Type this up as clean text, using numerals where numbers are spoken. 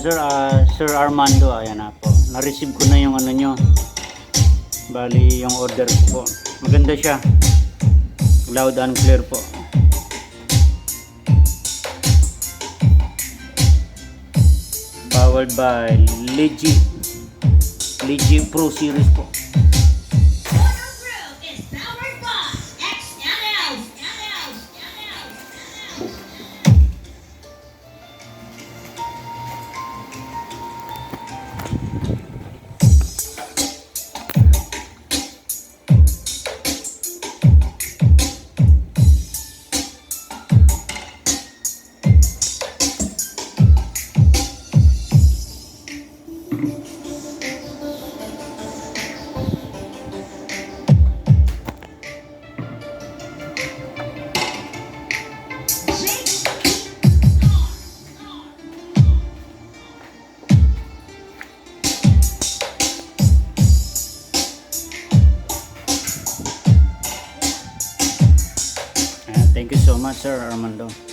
sir, Sir Armando, ayan na po. Na-receive ko na yung ano nyo. Bali, yung order ko po. Maganda siya. Loud and clear po. Powered by Legi Pro Series po. Thank you so much, Sir Armando.